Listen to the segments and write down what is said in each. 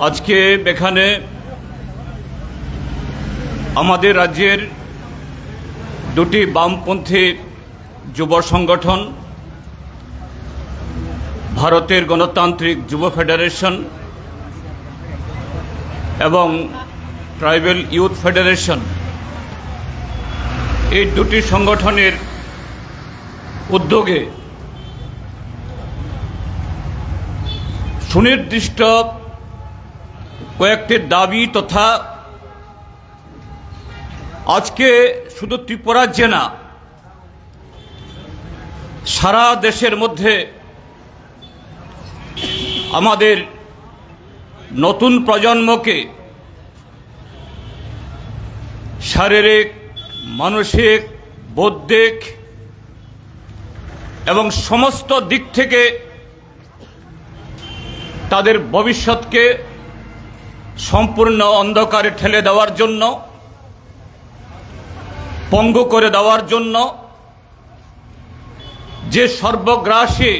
আজকে এখানে আমাদের রাজ্যের দুটি বামপন্থী যুব সংগঠন ভারতের গণতান্ত্রিক যুব ফেডারেশন এবং ট্রাইবাল ইউথ ফেডারেশন এই দুটি সংগঠনের উদ্যোগে সুনির্দিষ্ট কয়েকটি দাবি তথা আজকে শুধু ত্রিপুরা রাজ্যে না সারা দেশের মধ্যে আমাদের নতুন প্রজন্মকে শারীরিক মানসিক বৌদ্ধিক এবং সমস্ত দিক থেকে তাদের ভবিষ্যৎকে সম্পূর্ণ অন্ধকারে ঠেলে দেওয়ার জন্য পঙ্গু করে দেওয়ার জন্য যে সর্বগ্রাসী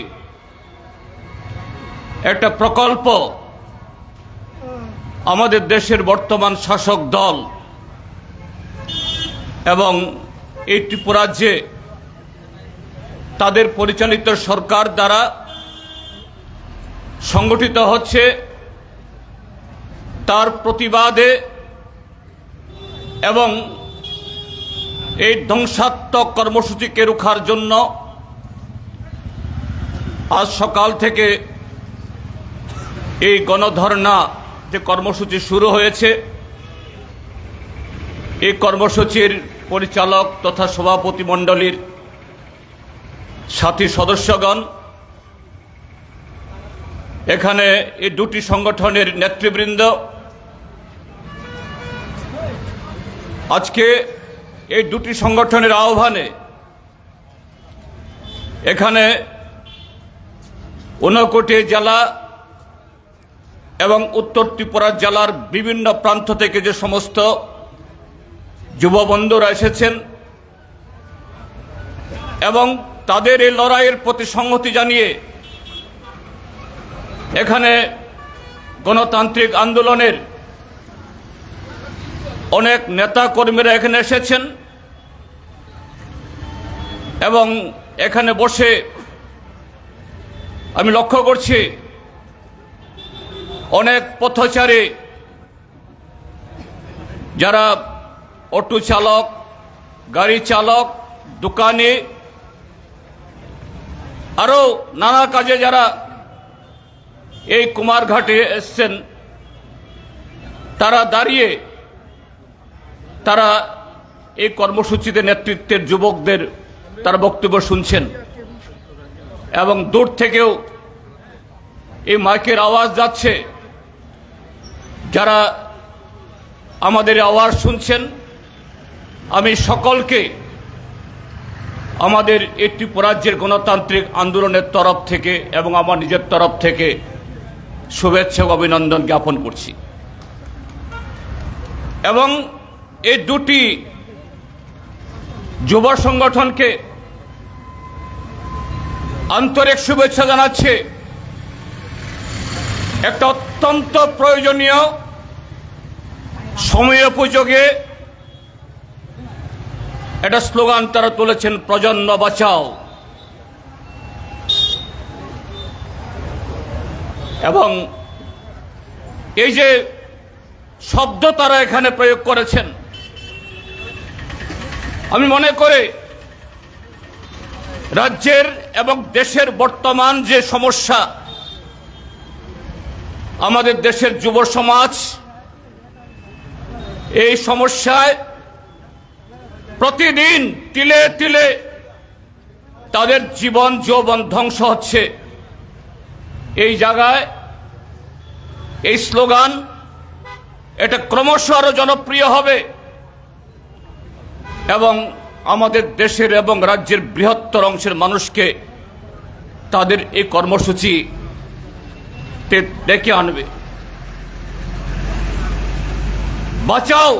একটা প্রকল্প আমাদের দেশের বর্তমান শাসক দল এবং এই ত্রিপুরা রাজ্যে তাদের পরিচালিত সরকার দ্বারা সংগঠিত হচ্ছে তার প্রতিবাদে এবং এই ধ্বংসাত্মক কর্মসূচিকে রোখার জন্য আজ সকাল থেকে এই গণধর্ণা যে কর্মসূচি শুরু হয়েছে এই কর্মসূচির পরিচালক তথা সভাপতি মণ্ডলীর সাথী সদস্যগণ এখানে এই দুটি সংগঠনের নেতৃবৃন্দ আজকে এই দুটি সংগঠনের আহ্বানে এখানে 59 জেলা এবং উত্তর ত্রিপুরা জেলার বিভিন্ন প্রান্ত থেকে যে সমস্ত যুববন্ধুরা এসেছেন এবং তাদের এই লড়াইয়ের প্রতি সংহতি জানিয়ে এখানে গণতান্ত্রিক আন্দোলনের অনেক নেতা কর্মীরা এখানে এসেছেন এবং এখানে বসে আমি লক্ষ্য করছি অনেক পথচারী যারা অটো চালক গাড়ি চালক দোকানি আরও নানা কাজে যারা এই কুমারঘাটে এসছেন তারা দাঁড়িয়ে তারা এই কর্মসূচিতে নেতৃত্বের যুবকদের তার বক্তব্য শুনছেন এবং দূর থেকেও এই মাইকের আওয়াজ যাচ্ছে যারা আমাদের আওয়াজ শুনছেন আমি সকলকে আমাদের এই ত্রিপুরা রাজ্যের গণতান্ত্রিক আন্দোলনের তরফ থেকে এবং আমার নিজের তরফ থেকে শুভেচ্ছা ও অভিনন্দন জ্ঞাপন করছি এবং এই দুটি যুব সংগঠনকে আন্তরিক শুভেচ্ছা জানাচ্ছে একটা অত্যন্ত প্রয়োজনীয় সময়োপযোগী একটা স্লোগান তারা তুলেছেন প্রজন্ম বাঁচাও এবং এই যে শব্দ তারা এখানে প্রয়োগ করেছেন আমি মনে করি রাজ্যের এবং দেশের বর্তমান যে সমস্যা আমাদের দেশের যুব সমাজ এই সমস্যায় প্রতিদিন তিলে তিলে তাদের জীবন যৌবন ধ্বংস হচ্ছে এই জায়গায় এই স্লোগান এটা ক্রমশ আরো জনপ্রিয় হবে এবং আমাদের দেশের এবং রাজ্যের বৃহত্তর অংশের মানুষকে তাদের এই কর্মসূচিতে ডেকে আনবে বাঁচাও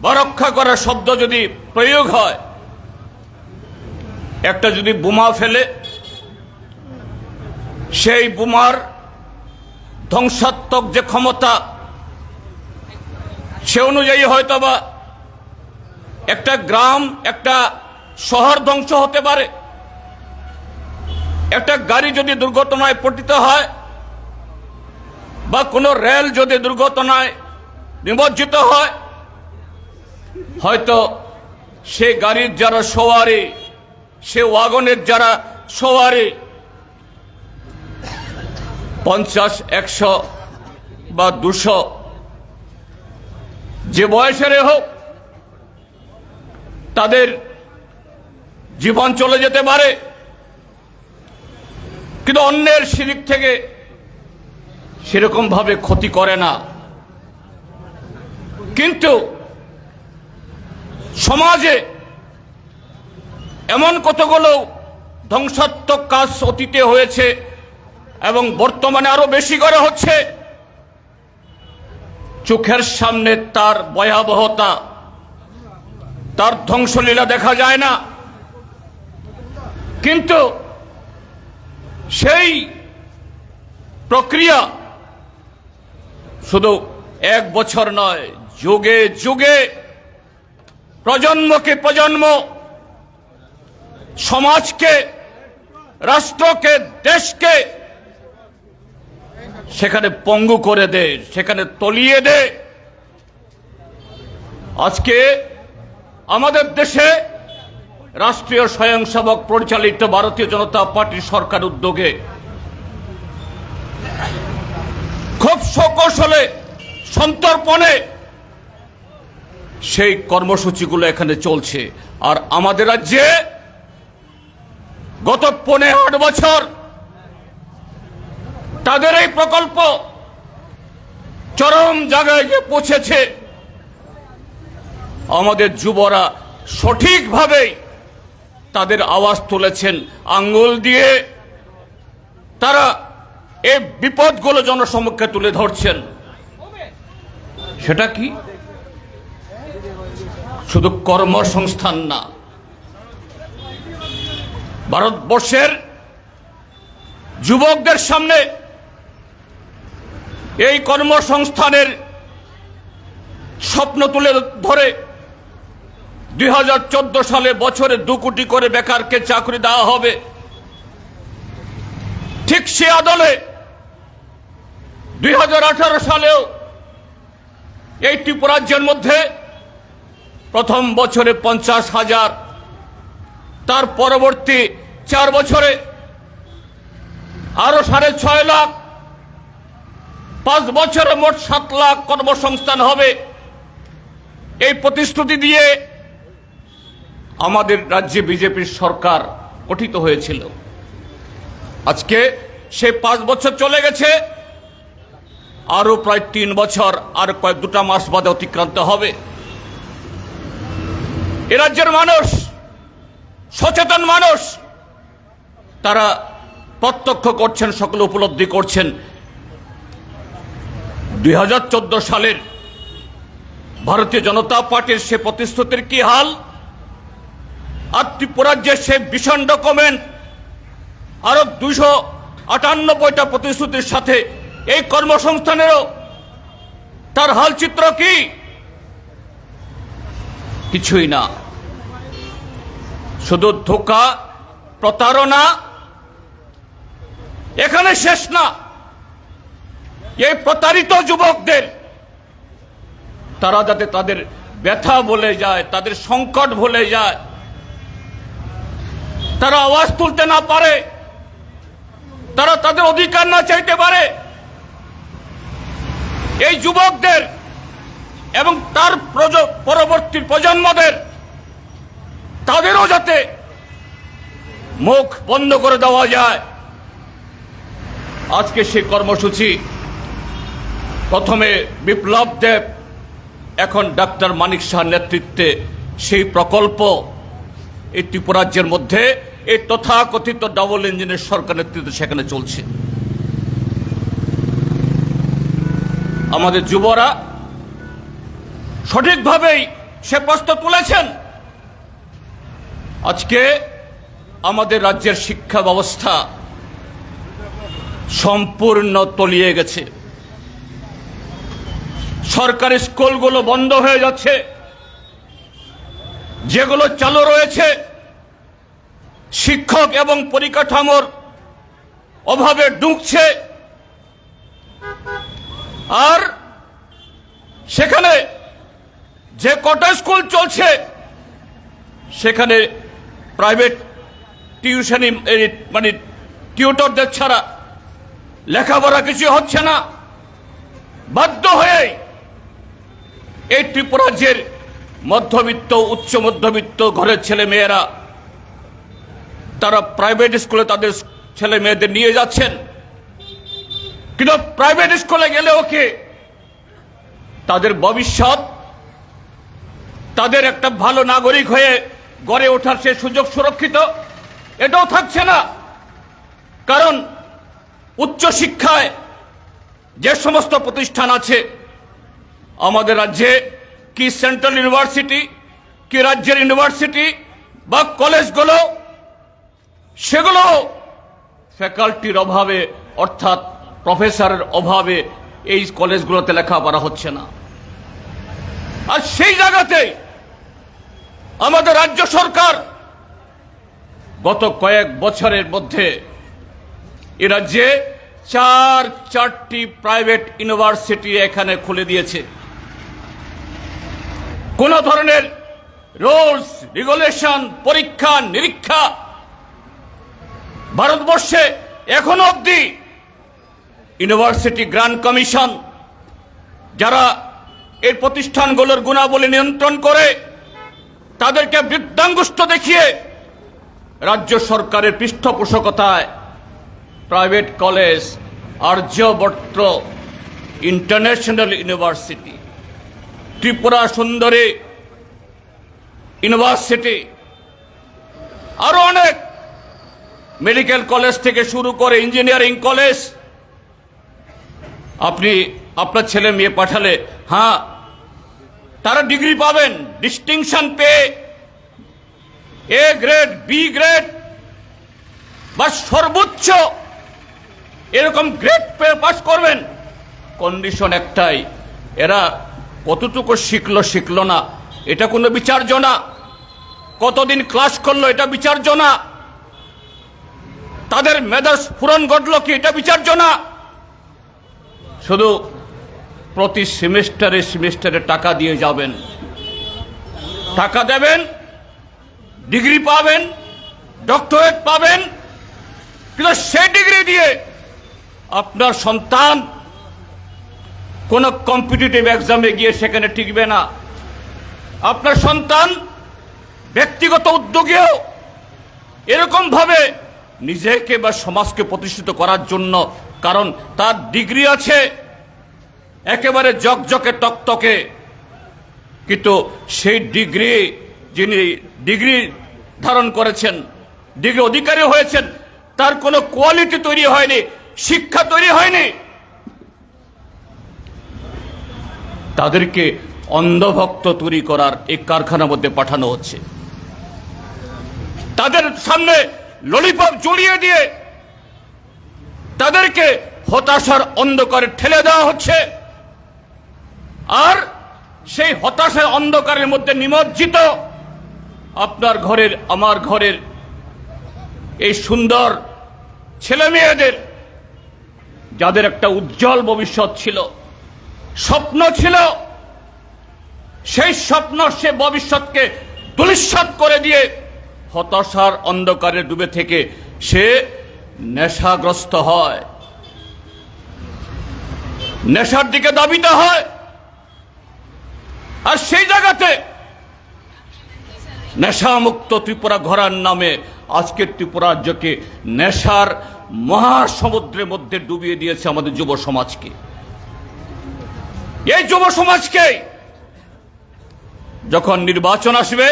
বা রক্ষা করার শব্দ যদি প্রয়োগ হয় একটা যদি বোমা ফেলে সেই বোমার ধ্বংসাত্মক যে ক্ষমতা, সে অনুযায়ী হয়তোবা একটা গ্রাম, একটা শহর ধ্বংস হতে পারে। একটা গাড়ি যদি দুর্ঘটনায় পতিত হয় বা কোনো রেল যদি দুর্ঘটনায় নিমজ্জিত হয়, হয়তো সে গাড়ির যারা সওয়ারি, সে ওয়াগনের যারা সওয়ারি 50, 100 বা 200 যে বয়সের হোক, তাদের জীবন চলে যেতে পারে। কিন্তু অন্যের শিরিক থেকে সেরকম ভাবে ক্ষতি করে না। কিন্তু সমাজে এমন কতগুলো ধ্বংসাত্মক কাজ অতীতে হয়েছে এবং বর্তমানে আরো বেশি করে হচ্ছে। চোখের সামনে তার ভয়াবহতা, তার ধ্বংসলীলা দেখা যায় না, কিন্তু সেই প্রক্রিয়া শুধু 1 বছর নয়, যুগে যুগে, প্রজন্মকে প্রজন্ম, সমাজকে, রাষ্ট্রকে, দেশকে সেখানে পঙ্গু করে দেয়, সেখানে তলিয়ে দেয়। আজকে আমাদের দেশে রাষ্ট্রীয় স্বয়ংসেবক পরিচালিত ভারতীয় জনতা পার্টির সরকার উদ্যোগে খুব সকৌশলে, সন্তর্পণে সেই কর্মসূচিগুলো এখানে চলছে। আর আমাদের রাজ্যে গত 15-8 বছর তাদের এই প্রকল্প চরম জায়গায় গিয়ে পৌঁছেছে। আমাদের যুবরা সঠিকভাবে তাদের আওয়াজ তুলেছেন, আঙ্গুল দিয়ে তারা এই বিপদগুলো জনসমক্ষে তুলে ধরছেন। সেটা কি? শুধু কর্মসংস্থান না, ভারতবর্ষের যুবকদের সামনে এই কর্মসংস্থানের স্বপ্ন তুলে ধরে 2014 সালে বছরে 2 কোটি করে বেকারকে চাকরি দেওয়া হবে। ঠিক সে আদলে 2018 সালেও এই ত্রিপুরা রাজ্যের মধ্যে প্রথম বছরে 50,000, তার পরবর্তী 4 বছরে আরো 6.5 লাখ, 5 বছরে মোট 7 লাখ কর্মসংস্থান হবে। এই প্রতিশ্রুতি দিয়ে আমাদের রাজ্যে বিজেপির সরকার গঠিত হয়েছিল। আজকে সে 5 বছর চলে গেছে, আরো প্রায় 3 বছর, আর কয়েক 2টা মাস বাদে অতিক্রান্ত হবে। এ রাজ্যের মানুষ, সচেতন মানুষ, তারা প্রত্যক্ষ করছেন, সকলে উপলব্ধি করছেন 2014 সালের ভারতীয় জনতা পার্টির সে প্রতিশ্রুতির কি হাল। আর ত্রিপুরা রাজ্যের সে ভীষণ ডকুমেন্ট, আরো 298টা প্রতিশ্রুতির সাথে এই কর্মসংস্থানেরও তার হালচিত্র কি? কিছুই না, শুধু ধোঁকা, প্রতারণা। এখানে শেষ না। এই প্রতারিত যুবকদের, তারা যাতে তাদের ব্যথা ভুলে যায়, তাদের সংকট ভুলে যায়, তারা আওয়াজ তুলতে না পারে, তারা তাদের অধিকার না চাইতে পারে, এই যুবকদের এবং তার পরবর্তী প্রজন্মদের, তাদেরও যাতে মুখ বন্ধ করে দেওয়া যায়। আজকে সেই কর্মসূচি প্রথমে বিপ্লব দেব, এখন ডাক্তার মানিক শাহর নেতৃত্বে সেই প্রকল্প এই ত্রিপুরা রাজ্যের মধ্যে এই তথাকথিত ডাবল ইঞ্জিনের সরকার নেতৃত্বে সেখানে চলছে। আমাদের যুবরা সঠিকভাবেই সে প্রশ্ন তুলেছেন। আজকে আমাদের রাজ্যের শিক্ষা ব্যবস্থা সম্পূর্ণ তলিয়ে গেছে। সরকারি স্কুলগুলো বন্ধ হয়ে যাচ্ছে, যেগুলো চালু রয়েছে শিক্ষক এবং পরিকাঠামোর অভাবে ডুবছে। আর সেখানে যে কটা স্কুল চলছে সেখানে প্রাইভেট টিউশনি মানে টিউটরদের ছাড়া লেখাপড়া কিছু হচ্ছে না। বাধ্য হয়ে এই ত্রিপুরা রাজ্যের মধ্যবিত্ত উচ্চ মধ্যবিত্ত ঘরের ছেলে মেয়েরা তারা প্রাইভেট স্কুলে তাদের ছেলে মেয়েদের নিয়ে যাচ্ছেন। কিন্তু প্রাইভেট স্কুলে গেলেও কি তাদের ভবিষ্যৎ, তাদের একটা ভালো নাগরিক হয়ে গড়ে ওঠার সে সুযোগ সুরক্ষিত এটাও থাকছে না। কারণ উচ্চশিক্ষায় যে সমস্ত প্রতিষ্ঠান আছে আমাদের রাজ্যে, কি সেন্ট্রাল ইউনিভার্সিটি, কি রাজ্যের ইউনিভার্সিটি বা কলেজগুলো, সেগুলো ফ্যাকাল্টির অভাবে অর্থাৎ প্রফেসরের অভাবে এই কলেজগুলোতে লেখাপড়া হচ্ছে না। আর সেই জায়গাতেই আমাদের রাজ্য সরকার গত কয়েক বছরের মধ্যে এ রাজ্যে চারটি প্রাইভেট ইউনিভার্সিটি এখানে খুলে দিয়েছে। কোন ধরনের রুলস রেগুলেশন, পরীক্ষা নিরীক্ষা ভারতবর্ষে এখনো অবধি ইউনিভার্সিটি গ্রান্ট কমিশন, যারা এই প্রতিষ্ঠানগুলোর গুণাবলী নিয়ন্ত্রণ করে, তাদেরকে বৃদ্ধাঙ্গুষ্ঠ দেখিয়ে রাজ্য সরকারের পৃষ্ঠপোষকতায় private college, Aryabhatta international university, Tripura Sundari university, আরো অনেক মেডিকেল কলেজ থেকে শুরু করে ইঞ্জিনিয়ারিং কলেজ, আপনি আপনার ছেলে মেয়ে পাঠালে হ্যাঁ তারা ডিগ্রি পাবেন, ডিস্টিংশন পেয়ে এ গ্রেড, বি গ্রেড বা সর্বোচ্চ এরকম গ্রেড পেয়ে পাস করবেন। কন্ডিশন একটাই, এরা কতটুকু শিখলো না এটা কোনো বিচার্য না, কতদিন ক্লাস করলো এটা বিচার্য না, তাদের মেধার স্ফুরণ ঘটলো কি এটা বিচার্য না। শুধু প্রতি সেমিস্টারে টাকা দিয়ে যাবেন, টাকা দেবেন, ডিগ্রি পাবেন, ডক্টরেট পাবেন, কিন্তু সেই ডিগ্রি দিয়ে আপনার সন্তান কোন কম্পিটিটিভ এক্সামে গিয়ে সেখানে টিকবে না। আপনার সন্তান ব্যক্তিগত উদ্যোগেও এরকম ভাবে নিজেকে বা সমাজকে প্রতিষ্ঠিত করার জন্য, কারণ তার ডিগ্রি আছে একেবারে জকজকে টকটকে, কিন্তু সেই ডিগ্রি, যিনি ডিগ্রি ধারণ করেছেন, ডিগ্রি অধিকারী হয়েছেন, তার কোনো কোয়ালিটি তৈরি হয়নি, শিক্ষা তৈরি হয়নি। তাদেরকে অন্ধভক্ত তৈরি করার এই কারখানার মধ্যে পাঠানো হচ্ছে। তাদের সামনে ললিপপ জড়িয়ে দিয়ে তাদেরকে হতাশার অন্ধকারে ঠেলে দেওয়া হচ্ছে। আর সেই হতাশার অন্ধকারের মধ্যে নিমজ্জিত আপনার ঘরের, আমার ঘরের এই সুন্দর ছেলে মেয়েদের, যাদের একটা উজ্জ্বল ভবিষ্যৎ ছিল, স্বপ্ন ছিল, সেই স্বপ্ন, সে ভবিষ্যৎকে ধূলিসাৎ করে দিয়ে হতাশার অন্ধকারে ডুবে থেকে সে নেশাগ্রস্ত হয়, নেশার দিকে ধাবিত হয়। আর সেই জায়গাতে নেশামুক্ত ত্রিপুরা গড়ার নামে আজকে ত্রিপুরা রাজ্যকে নেশার মহাসমুদ্রের মধ্যে ডুবিয়ে দিয়েছে আমাদের যুব সমাজকে। এই যুব সমাজকে যখন নির্বাচন আসবে,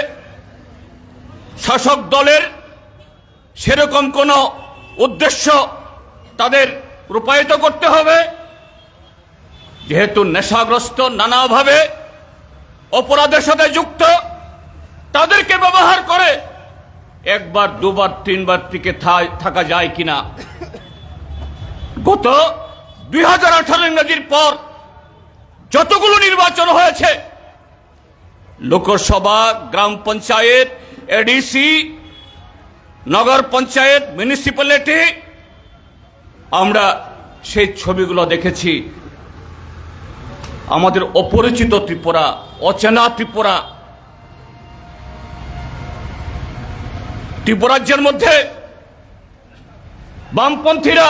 শাসক দলের সেরকম কোন উদ্দেশ্য তাদের রূপায়িত করতে হবে, যেহেতু নেশাগ্রস্ত, নানাভাবে অপরাধের সাথে যুক্ত, তাদেরকে ব্যবহার করে একবার, দুবার, তিনবার টিকে থাকা যায় কিনা। গত 2018 ইংরেজির পর যতগুলো নির্বাচন হয়েছে, লোকসভা, গ্রাম পঞ্চায়েত, এডিসি, নগর পঞ্চায়েত, মিউনিসিপ্যালিটি, আমরা সেই ছবিগুলো দেখেছি। আমাদের অপরিচিত ত্রিপুরা, অচেনা ত্রিপুরা, ত্রিপুরাজ্যের মধ্যে বামপন্থীরা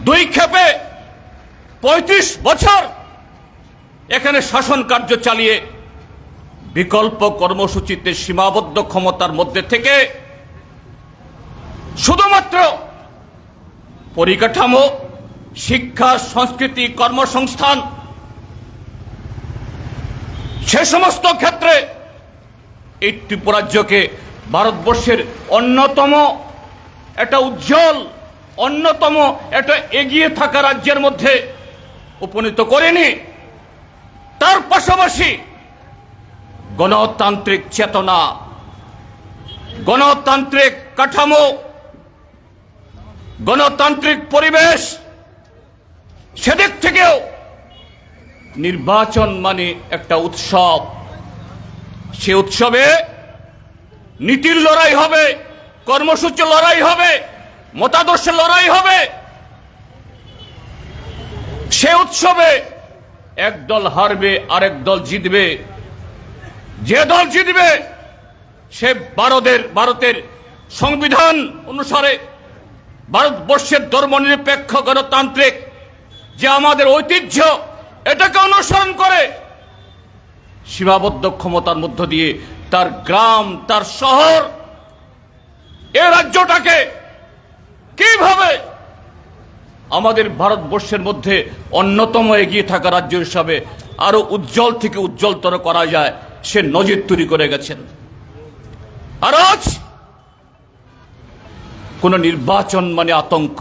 দুই ক্ষেপে ৩৫ বছর এখানে শাসন কার্য চালিয়ে বিকল্প কর্মসূচিতে সীমাবদ্ধ ক্ষমতার মধ্যে থেকে শুধুমাত্র পরিকাঠামো, শিক্ষা, সংস্কৃতি, কর্মসংস্থান, সে সমস্ত ক্ষেত্রে এই ত্রিপুরাজ্যকে ভারতবর্ষের অন্যতম একটা উজ্জ্বল, অন্যতম একটা এগিয়ে থাকা রাজ্যের মধ্যে উপনীত করেনি। তার পাশাপাশি গণতান্ত্রিক চেতনা, গণতান্ত্রিক কাঠামো, গণতান্ত্রিক পরিবেশ, সেদিক থেকেও নির্বাচন মানে একটা উৎসব। সে উৎসবে নীতির লড়াই হবে, কর্মসূচি লড়াই হবে, মতাদর্শের লড়াই হবে। সে উৎসবে এক দল হারবে, আরেক দল জিতবে। যে দল জিতবে সে ভারতের সংবিধান অনুসারে, ভারতবর্ষের ধর্মনিরপেক্ষ গণতান্ত্রিক যে আমাদের ঐতিহ্য, এটাকে অনুসরণ করে সীমাবদ্ধ ক্ষমতার মধ্য দিয়ে তার গ্রাম, তার শহর, এ রাজ্যটাকে কিভাবে আমাদের ভারতবর্ষের মধ্যে অন্যতম এগিয়ে থাকা রাজ্য হিসাবে আরো উজ্জ্বল থেকে উজ্জ্বলতর করা যায়, সে নজির তৈরি করে গেছেন। আর আজ কোন নির্বাচন মানে আতঙ্ক,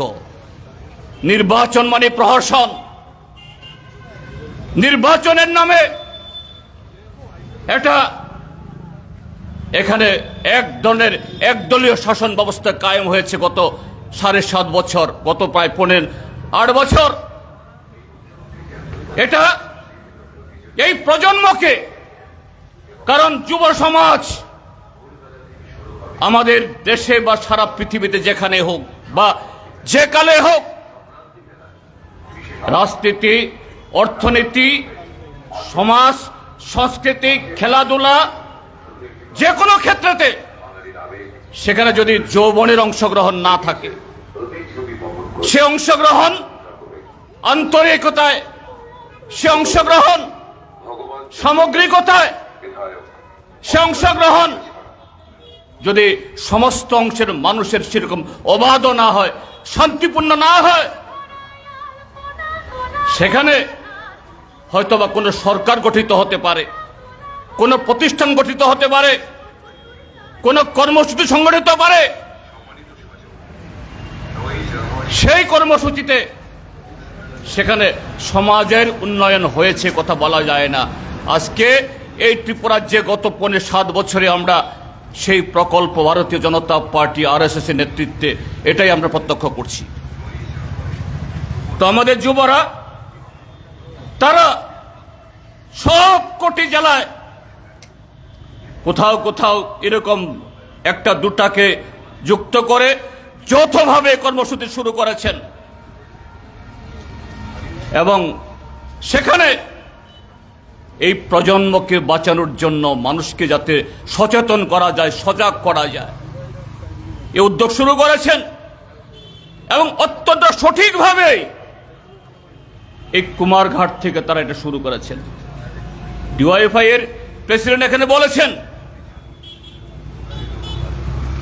নির্বাচন মানে প্রহসন, নির্বাচনের নামে এটা এখানে এক ধরনের একদলীয় শাসন ব্যবস্থা কায়েম হয়েছে গত ৭.৫ বছর, গত প্রায় ৮ বছর। এটা এই প্রজন্মকে, কারণ যুব সমাজ আমাদের দেশে বা সারা পৃথিবীতে যেখানে হোক বা যে কালে হোক, রাজনীতি, অর্থনীতি, সমাজ, সংস্কৃতি, খেলাধুলা, যে কোনো ক্ষেত্রেতে সেখানে যদি যৌবনের অংশগ্রহণ না থাকে, সে অংশগ্রহণ আন্তরিকতায়, সে অংশগ্রহণ সামগ্রিকতায়, সে অংশগ্রহণ যদি সমস্ত অংশের মানুষের সেরকম অবাধ না হয়, শান্তিপূর্ণ না হয়, সেখানে হয়তোবা কোনো সরকার গঠিত হতে পারে, কোনো প্রতিষ্ঠান গঠিত হতে পারে, কোনো কর্মসূচি সংগঠিত পারে। সেই কর্মসূচিতে সেখানে সমাজের উন্নয়ন হয়েছে কথা বলা যায় না। আজকে এই ত্রিপুরাজ্যে গত ৭ বছরে আমরা সেই প্রকল্প ভারতীয় জনতা পার্টি, RSS এর নেতৃত্বে এটাই আমরা প্রত্যক্ষ করছি। তো আমাদের যুবরা, তারা সব কোটি জেলায় কোথাও কোথাও এরকম একটা দুটাকে যুক্ত করে যৌথভাবে কর্মসূচি শুরু করেছেন, এবং সেখানে এই প্রজন্মকে বাঁচানোর জন্য মানুষকে যাতে সচেতন করা যায়, সজাগ করা যায়, এই উদ্যোগ শুরু করেছেন। এবং অত্যন্ত সঠিকভাবে এই কুমারঘাট থেকে তারা এটা শুরু করেছেন। ডিওয়াইএফআই এর প্রেসিডেন্ট এখানে বলেছেন,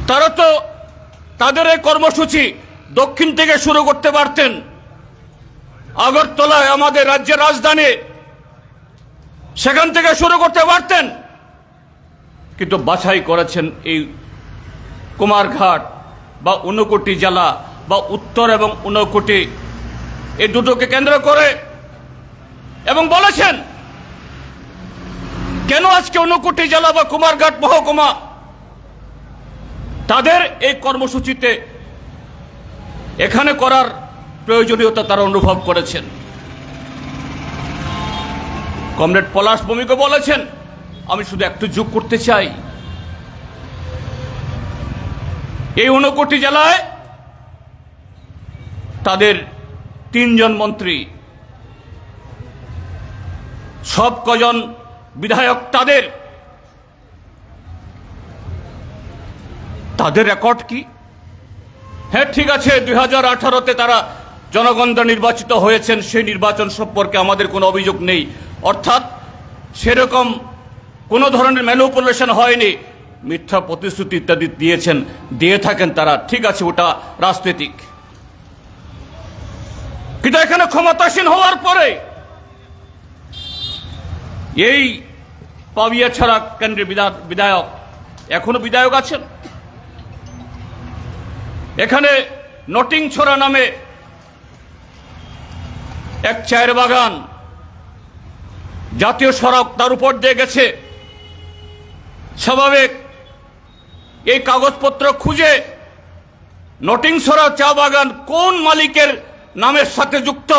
তারা তো তাদের এই কর্মসূচি দক্ষিণ থেকে শুরু করতে পারতেন, আগরতলায় আমাদের রাজ্যের রাজধানী, সেখান থেকে শুরু করতে পারতেন, কিন্তু বাছাই করেছেন এই কুমারঘাট বা ঊনকোটি জেলা বা উত্তর এবং ঊনকোটি, এই দুটোকে কেন্দ্র করে, এবং বলেছেন কেন আজকে ঊনকোটি জেলা বা কুমারঘাট মহকুমা তাদের এই কর্মসূচিতে এখানে করার প্রয়োজনীয়তা তারা অনুভব করেছেন। কমরেড পলাশ ভৌমিক বলেছেন। আমি শুধু একটু যোগ করতে চাই, এই 59 জেলায় তাদের 3 জন মন্ত্রী, সব কজন বিধায়ক, তাদের রেকর্ড কি? হ্যাঁ, ঠিক আছে, 2018-তে তারা জনগণ দ্বারা নির্বাচিত হয়েছেন, সেই নির্বাচন সম্পর্কে আমাদের কোনো অভিযোগ নেই। অর্থাৎ সেরকম কোনো ধরনের ম্যানিপুলেশন হয়নি, মিথ্যা প্রতিশ্রুতি ইত্যাদি দিয়ে থাকেন তারা, ঠিক আছে, ওটা রাজনৈতিক। কিন্তু এখানে ক্ষমতাসীন হওয়ার পরে এই পাবিয়া ছাড়া কেন্দ্রের বিধায়ক, এখনো বিধায়ক আছেন। এখানে নটিংছড়া নামে এক চায়ের বাগান, জাতীয় সড়ক তার উপর দিয়ে গেছে। স্বাভাবিক এই কাগজপত্র খুঁজে নটিংছড়া চা বাগান কোন মালিকের নামের সাথে যুক্ত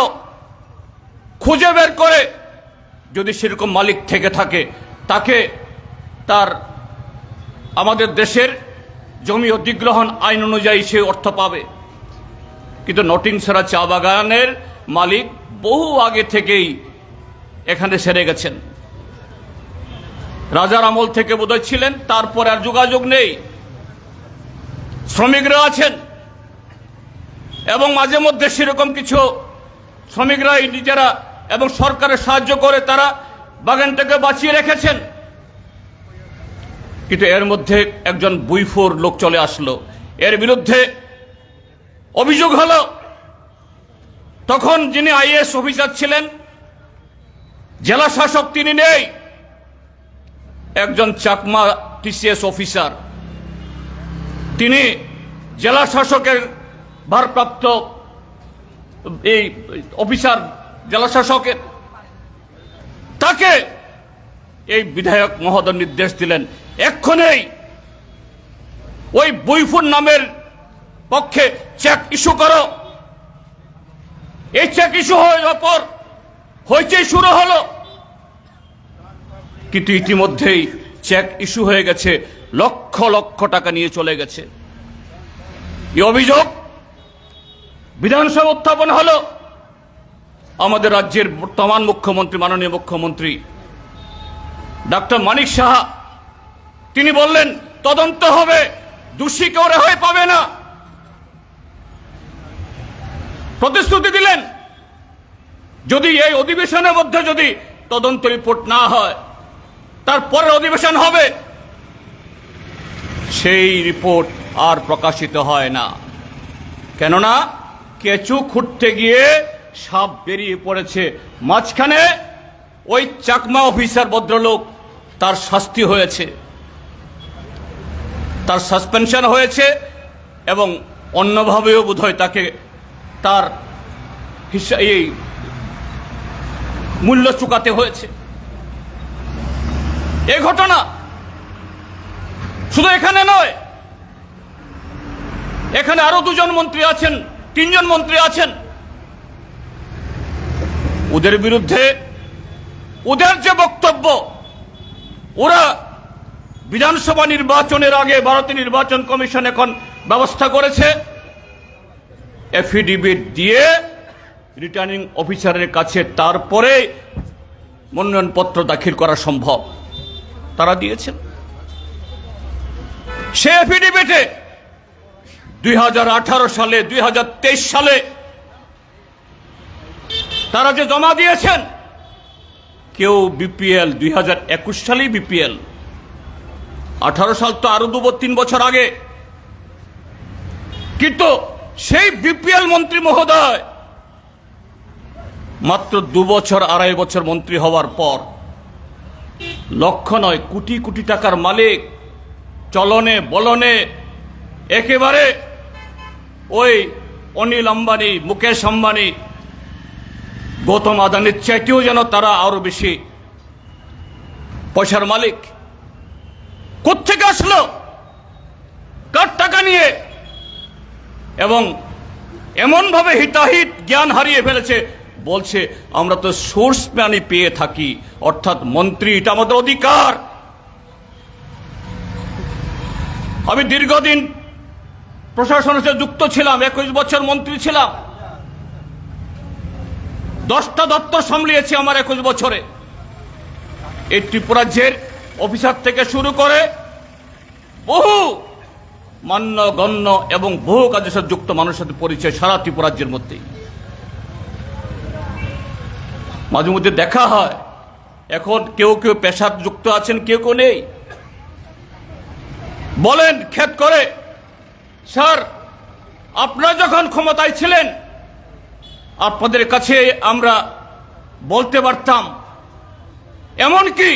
খুঁজে বের করে, যদি সেরকম মালিক থেকে থাকে তাকে তার আমাদের দেশের জমি অধিগ্রহণ আইন অনুযায়ী সে অর্থ পাবে। কিন্তু নটিংছড়া চা বাগানের মালিক বহু আগে থেকেই এখানে সেরে গেছেন, রাজার আমল থেকে বোধহয় ছিলেন, তারপর আর যোগাযোগ নেই। শ্রমিকরা আছেন এবং মাঝে মধ্যে সেরকম কিছু শ্রমিকরাই নিজেরা এবং সরকারের সাহায্য করে তারা বাগানটাকে বাঁচিয়ে রেখেছেন। কিন্তু এর মধ্যে একজন বুইফোর লোক চলে আসলো, এর বিরুদ্ধে অভিযোগ হলো। তখন যিনি আইএএস অফিসার ছিলেন, জেলা শাসক তিনি নেই, একজন চাকমা টিসিএস অফিসার, তিনি জেলা শাসকের ভারপ্রাপ্ত এই অফিসার, জেলা শাসকের, তাকে এই বিধায়ক মহোদয় নির্দেশ দিলেন, এক্ষুনি ওই বুইফুর নামের পক্ষে চেক ইস্যু করো। এই চেক ইস্যু হওয়ার পর হইচই শুরু হলো, কিন্তু ইতিমধ্যেই চেক ইস্যু হয়ে গেছে, লক্ষ লক্ষ টাকা নিয়ে চলে গেছে। এই অভিযোগ বিধানসভা উত্থাপন হলো। আমাদের রাজ্যের বর্তমান মুখ্যমন্ত্রী, মাননীয় মুখ্যমন্ত্রী ডাক্তার মানিক সাহা, তিনি বললেন তদন্ত হবে, দোষী কেউ রেহাই পাবে না। প্রতিশ্রুতি দিলেন যদি এই অধিবেশনের মধ্যে যদি তদন্ত রিপোর্ট না হয়, তারপরের অধিবেশন হবে। সেই রিপোর্ট আর প্রকাশিত হয় না, কেননা কেঁচু খুঁড়তে গিয়ে সাপ বেরিয়ে পড়েছে। মাঝখানে ওই চাকমা অফিসার ভদ্রলোক, তার শাস্তি হয়েছে, তার সাসপেনশন হয়েছে এবং অন্যভাবেও বোধহয় তাকে তার এই মূল্য চুকাতে হয়েছে। এই ঘটনা শুধু এখানে নয়, এখানে আরো 2 জন মন্ত্রী আছেন, 3 জন মন্ত্রী আছেন। ওদের বিরুদ্ধে ওদের যে বক্তব্য, ওরা বিধানসভা নির্বাচনের আগে ভারতীয় নির্বাচন কমিশন এখন ব্যবস্থা করেছে, এফিডেভিট দিয়ে রিটার্নিং অফিসারের কাছে তারপরে মনোনয়নপত্র দাখিল করা সম্ভব, তারা দিয়েছেন। সে এফিডেভিটে 2018 সালে 2023 সালে তারা যে জমা দিয়েছেন, কেউ বিপিএল 2021 সালেই বিপিএল, 18 সাল তো আরো 2-3 বছর আগে। কিন্তু সেই বিপিএল মন্ত্রী মহোদয় মাত্র 2 বছর 2.5 বছর মন্ত্রী হওয়ার পর লক্ষ নয় কোটি কোটি টাকার মালিক, চলনে বলনে একেবারে ওই অনিল আম্বানি, মুকেশ আম্বানি, গৌতম আদানির চাইতেও যেন তারা আরো বেশি পয়সার মালিক। কোত্থেকে আসলো, কার টাকা নিয়ে? এবং এমন ভাবে হিতাহিত জ্ঞান হারিয়ে ফেলেছে, বলছে আমরা তো সোর্স মানি পেয়ে থাকি, অর্থাৎ মন্ত্রী, এটা আমাদের অধিকার। আমি দীর্ঘদিন প্রশাসনের সাথে যুক্ত ছিলাম, 21 বছর মন্ত্রী ছিলাম, 10টা দপ্তর সামলিয়েছি আমার 21 বছরে। এই ত্রিপুরাজ্যের অফিসার থেকে শুরু করে বহু মান্য গণ্য এবং বহু কাজের সাথে যুক্ত মানুষের সাথে পরিচয় সারা ত্রিপুরাজ্যের মধ্যেই। মাঝে মধ্যে দেখা হয়, এখন কেউ কেউ পেশার যুক্ত আছেন, কেউ কেউ নেই। বলেন খেত করে, স্যার আপনারা যখন ক্ষমতায় ছিলেন আপনাদের কাছে আমরা বলতে পারতাম, এমনকি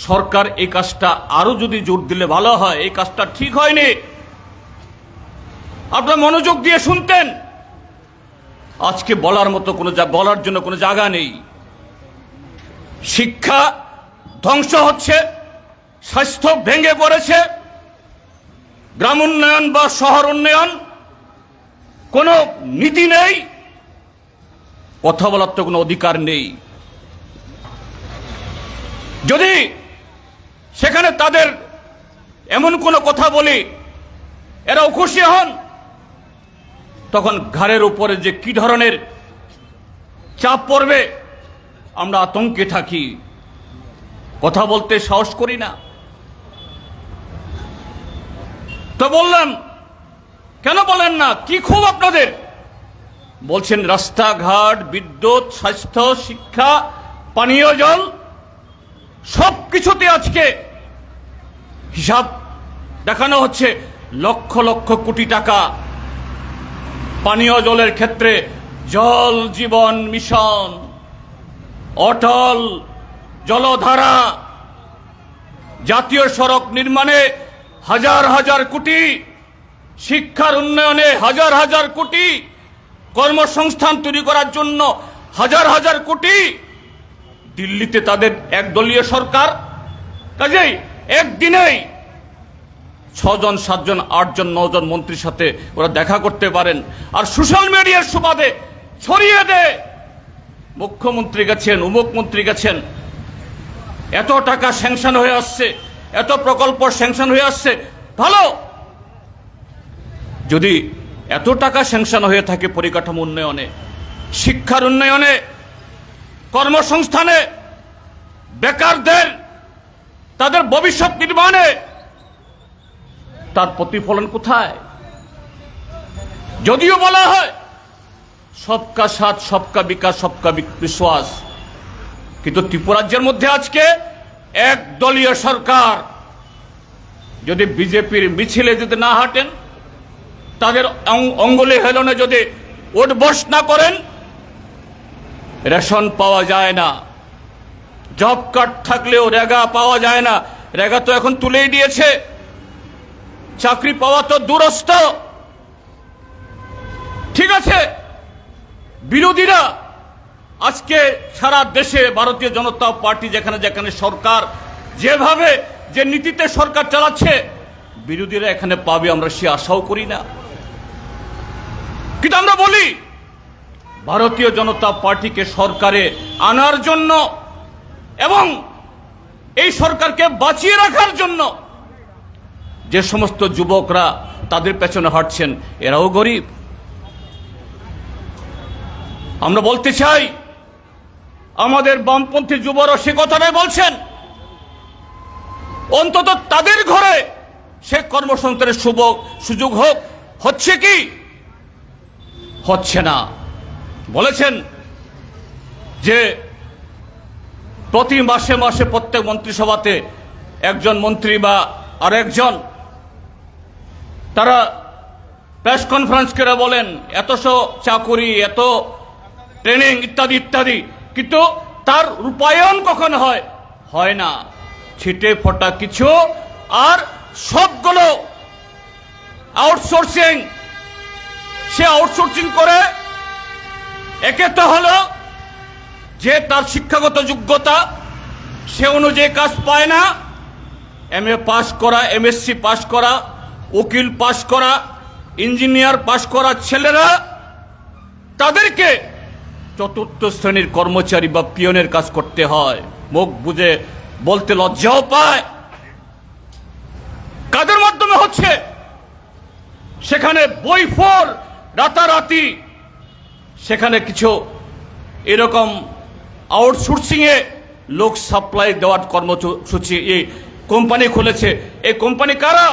সরকার এই কাজটা আরো যদি জোর দিলে ভালো হয়, এই কাজটা ঠিক হয়নি, আপনারা মনোযোগ দিয়ে শুনতেন। আজকে বলার মতো বলার জন্য কোনো জায়গা নেই। শিক্ষা ধ্বংস হচ্ছে, স্বাস্থ্য ভেঙে পড়েছে, গ্রাম উন্নয়ন বা শহর উন্নয়ন কোনো নীতি নেই, কথা বলার তো কোনো অধিকার নেই। যদি সেখানে তাদের এমন কোনো কথা বলি এরাও খুশি হন, তখন ঘাড়ের উপরে যে কি ধরনের চাপ পড়বে আমরা আতঙ্কে থাকি, কথা বলতে সাহস করি না। তো বললাম কেন বলেন না, কি খুব আপনাদের? বলছেন রাস্তাঘাট, বিদ্যুৎ, স্বাস্থ্য, শিক্ষা, পানীয় জল সব কিছুতে আজকে হিসাব দেখানো হচ্ছে লক্ষ লক্ষ কোটি টাকা। পানীয় জলের ক্ষেত্রে জল জীবন মিশন, অটল জলধারা, জাতীয় সড়ক নির্মাণে হাজার হাজার কোটি, শিক্ষার উন্নয়নে হাজার হাজার কোটি, কর্মসংস্থান তৈরি করার জন্য হাজার হাজার কোটি। দিল্লিতে তাদের একদলীয় সরকার, কাজেই একদিনেই 6 জন 7 জন 8 জন 9 জন মন্ত্রীর সাথে ওরা দেখা করতে পারেন। আর সোশ্যাল মিডিয়ার সুবাদে ছড়িয়ে দেয়, মুখ্যমন্ত্রী গেছেন, উমুক মন্ত্রী গেছেন, এত টাকা স্যাংশন হয়ে আসছে, এত প্রকল্প স্যাংশন হয়ে আসছে। ভালো, যদি এত টাকা স্যাংশন হয়ে থাকে পরিকাঠামো উন্নয়নে, শিক্ষার উন্নয়নে, কর্মসংস্থানে, বেকারদের তাদের ভবিষ্যৎ নির্মাণে, তার প্রতিফলন কোথায়? যদিও বলা হয় সবকা সাথ, সবকা বিকাশ, সবকা বিশ্বাস, কিন্তু ত্রিপুরাজ্যের মধ্যে আজকে একদলীয় সরকার। যদি বিজেপির মিছিলে যদি না হাঁটেন, তাদের অঙ্গুলি হেলনে যদি উঠবস না করেন, রেশন পাওয়া যায় না, জব কার্ড থাকলেও রেগা পাওয়া যায় না, রেগা তো এখন তুলেই দিয়েছে, চাকরি পাওয়া তো দূরস্থ। ঠিক আছে, বিরোধীরা আজকে সারা দেশে ভারতীয় জনতা পার্টি যেখানে যেখানে সরকার যেভাবে যে নীতিতে সরকার চালাচ্ছে, বিরোধীরা এখানে পাবে আমরা সে আশাও করি না। কিন্তু আমরা বলি ভারতীয় জনতা পার্টিকে সরকারে আনার জন্য এবং এই সরকারকে বাঁচিয়ে রাখার জন্য যে সমস্ত যুবকরা তাদের পেছনে হাঁটছেন, এরাও গরিব। আমরা বলতে চাই, আমাদের বামপন্থী যুবরা সে কথাটাই বলছেন, অন্তত তাদের ঘরে সে কর্মসংস্থানের সুযোগ হোক। হচ্ছে কি? হচ্ছে না। বলেছেন যে প্রতি মাসে মাসে প্রত্যেক মন্ত্রিসভাতে একজন মন্ত্রী বা আরেকজন তারা প্রেস কনফারেন্স করে বলেন এতশো চাকুরি, এত ট্রেনিং ইত্যাদি ইত্যাদি, কিন্তু তার রূপায়ণ কখন হয়? হয় না, ছিটে ফোটা কিছু। আর সবগুলো আউটসোর্সিং, সে আউটসোর্সিং করে একে তো হলো যে তার শিক্ষাগত যোগ্যতা সে অনুযায়ী কাজ পায় না, MA পাস করা, MSc পাস করা, উকিল পাস করা, ইঞ্জিনিয়ার পাস করা ছেলেরা তাদেরকে চতুর্থ শ্রেণীর কর্মচারী বা পিয়নের কাজ করতে হয়, মুখ বুঝে বলতে লজ্জাও পায়। কাদের মাধ্যমে হচ্ছে? সেখানে বইফোর রাতারাতি সেখানে কিছু এরকম আউটসোর্সিং এ লোক সাপ্লাই দেওয়ার কর্মসূচি এই কোম্পানি খুলেছে। এই কোম্পানি কারা?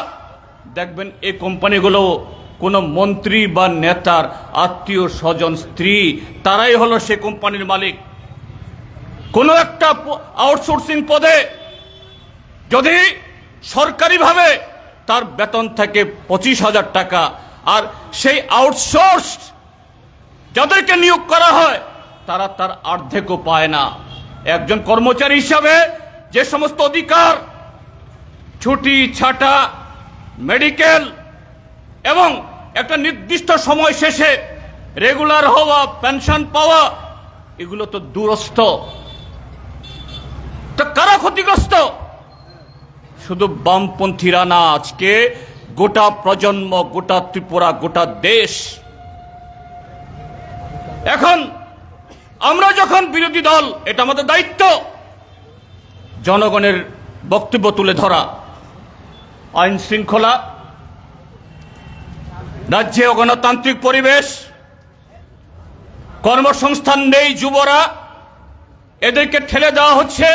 দেখবেন এই কোম্পানিগুলো কোনো মন্ত্রী বা নেতার আত্মীয় স্বজন স্ত্রী, তারাই হলো সে কোম্পানির মালিক। কোনো একটা আউটসোর্সিং পদে যদি সরকারিভাবে তার বেতন থাকে 25,000 টাকা, আর সেই আউটসোর্স যাদেরকে নিয়োগ করা হয় তারা তার অর্ধেকও পায় না। একজন কর্মচারী হিসাবে যে সমস্ত অধিকার, ছুটি ছাটা, মেডিকেল এবং একটা নির্দিষ্ট সময় শেষে রেগুলার হওয়া, পেনশন পাওয়া, এগুলো তো দূরস্থ। তো কারা ক্ষতিগ্রস্ত? শুধু বামপন্থীরা না, আজকে গোটা প্রজন্ম, গোটা ত্রিপুরা, গোটা দেশ। এখন আমরা যখন বিরোধী দল, এটা আমাদের দায়িত্ব জনগণের বক্তব্য তুলে ধরা। আইন শৃঙ্খলা, রাজ্যে গণতান্ত্রিক পরিবেশ, কর্মসংস্থান নেই, যুবরা এদেরকে ঠেলে দেওয়া হচ্ছে